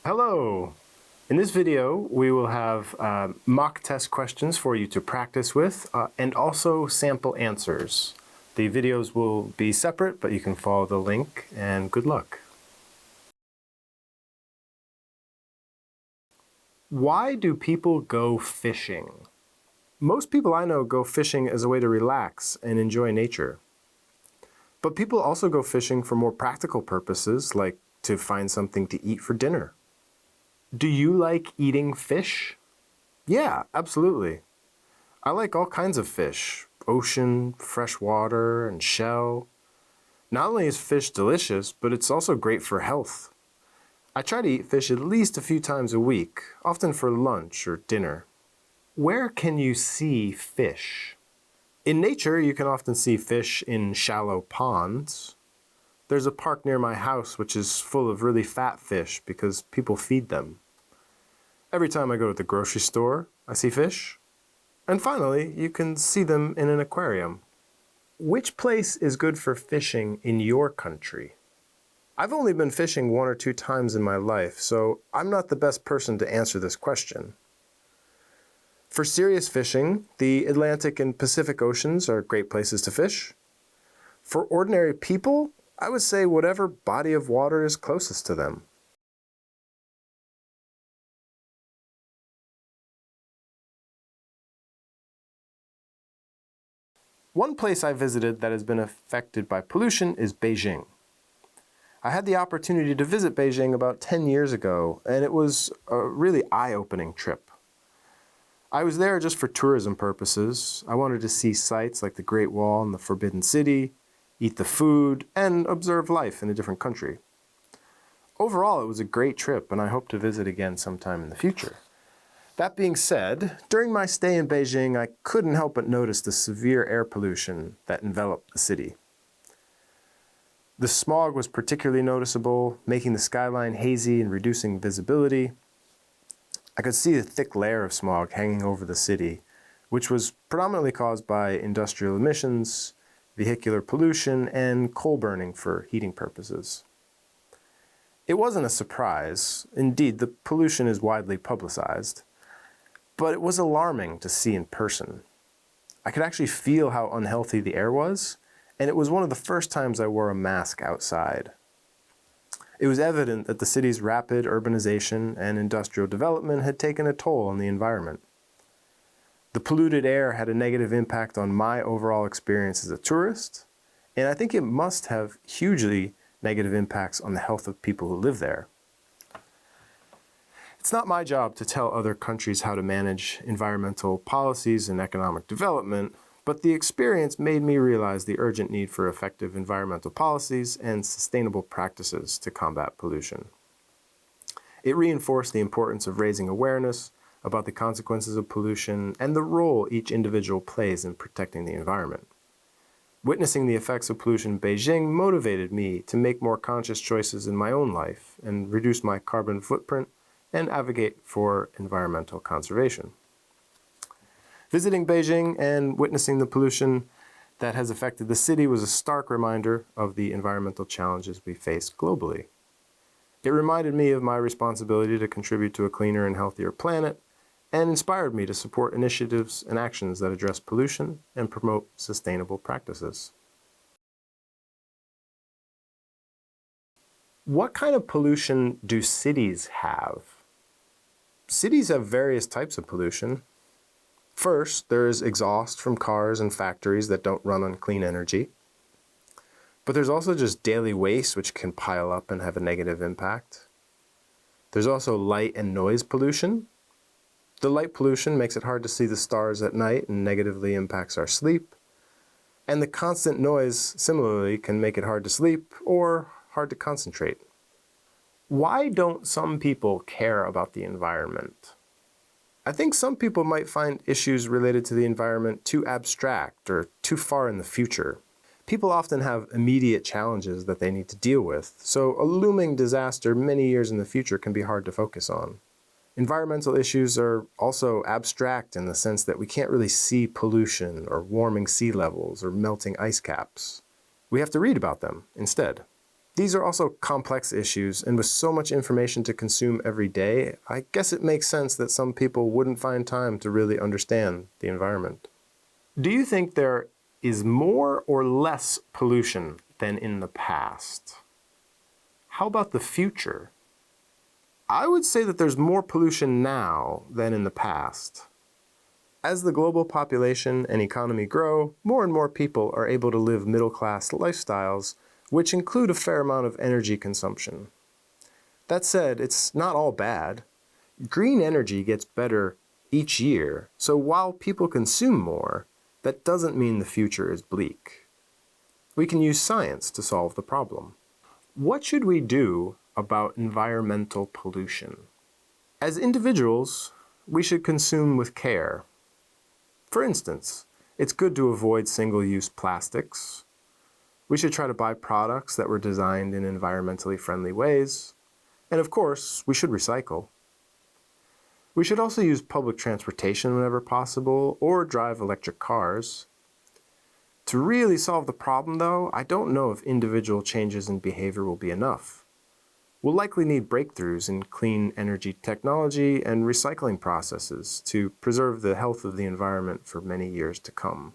Hello! In this video, we will have mock test questions for you to practice with and also sample answers. The videos will be separate, but you can follow the link, and good luck. Why do people go fishing? Most people I know go fishing as a way to relax and enjoy nature. But people also go fishing for more practical purposes, like to find something to eat for dinner. Do you like eating fish? Yeah, absolutely. I like all kinds of fish, ocean, freshwater, and shell. Not only is fish delicious, but it's also great for health. I try to eat fish at least a few times a week, often for lunch or dinner. Where can you see fish? In nature, you can often see fish in shallow ponds. There's a park near my house which is full of really fat fish because people feed them. Every time I go to the grocery store, I see fish. And finally, you can see them in an aquarium. Which place is good for fishing in your country? I've only been fishing 1 or 2 times in my life, so I'm not the best person to answer this question. For serious fishing, the Atlantic and Pacific Oceans are great places to fish. For ordinary people, I would say whatever body of water is closest to them. One place I visited that has been affected by pollution is Beijing. I had the opportunity to visit Beijing about 10 years ago, and it was a really eye-opening trip. I was there just for tourism purposes. I wanted to see sights like the Great Wall and the Forbidden City, eat the food, and observe life in a different country. Overall, it was a great trip, and I hope to visit again sometime in the future. That being said, during my stay in Beijing, I couldn't help but notice the severe air pollution that enveloped the city. The smog was particularly noticeable, making the skyline hazy and reducing visibility. I could see a thick layer of smog hanging over the city, which was predominantly caused by industrial emissions, vehicular pollution, and coal burning for heating purposes. It wasn't a surprise. Indeed, the pollution is widely publicized. But it was alarming to see in person. I could actually feel how unhealthy the air was, and it was one of the first times I wore a mask outside. It was evident that the city's rapid urbanization and industrial development had taken a toll on the environment. The polluted air had a negative impact on my overall experience as a tourist, and I think it must have hugely negative impacts on the health of people who live there. It's not my job to tell other countries how to manage environmental policies and economic development, but the experience made me realize the urgent need for effective environmental policies and sustainable practices to combat pollution. It reinforced the importance of raising awareness about the consequences of pollution and the role each individual plays in protecting the environment. Witnessing the effects of pollution in Beijing motivated me to make more conscious choices in my own life and reduce my carbon footprint and advocate for environmental conservation. Visiting Beijing and witnessing the pollution that has affected the city was a stark reminder of the environmental challenges we face globally. It reminded me of my responsibility to contribute to a cleaner and healthier planet, and inspired me to support initiatives and actions that address pollution and promote sustainable practices. What kind of pollution do cities have? Cities have various types of pollution. First, there is exhaust from cars and factories that don't run on clean energy. But there's also just daily waste which can pile up and have a negative impact. There's also light and noise pollution. The light pollution makes it hard to see the stars at night and negatively impacts our sleep. And the constant noise, similarly, can make it hard to sleep or hard to concentrate. Why don't some people care about the environment? I think some people might find issues related to the environment too abstract or too far in the future. People often have immediate challenges that they need to deal with, so a looming disaster many years in the future can be hard to focus on. Environmental issues are also abstract in the sense that we can't really see pollution or warming sea levels or melting ice caps. We have to read about them instead. These are also complex issues, and with so much information to consume every day, I guess it makes sense that some people wouldn't find time to really understand the environment. Do you think there is more or less pollution than in the past? How about the future? I would say that there's more pollution now than in the past. As the global population and economy grow, more and more people are able to live middle-class lifestyles, which include a fair amount of energy consumption. That said, it's not all bad. Green energy gets better each year, so while people consume more, that doesn't mean the future is bleak. We can use science to solve the problem. What should we do about environmental pollution? As individuals, we should consume with care. For instance, it's good to avoid single-use plastics. We should try to buy products that were designed in environmentally friendly ways. And of course, we should recycle. We should also use public transportation whenever possible, or drive electric cars. To really solve the problem, though, I don't know if individual changes in behavior will be enough. We'll likely need breakthroughs in clean energy technology and recycling processes to preserve the health of the environment for many years to come.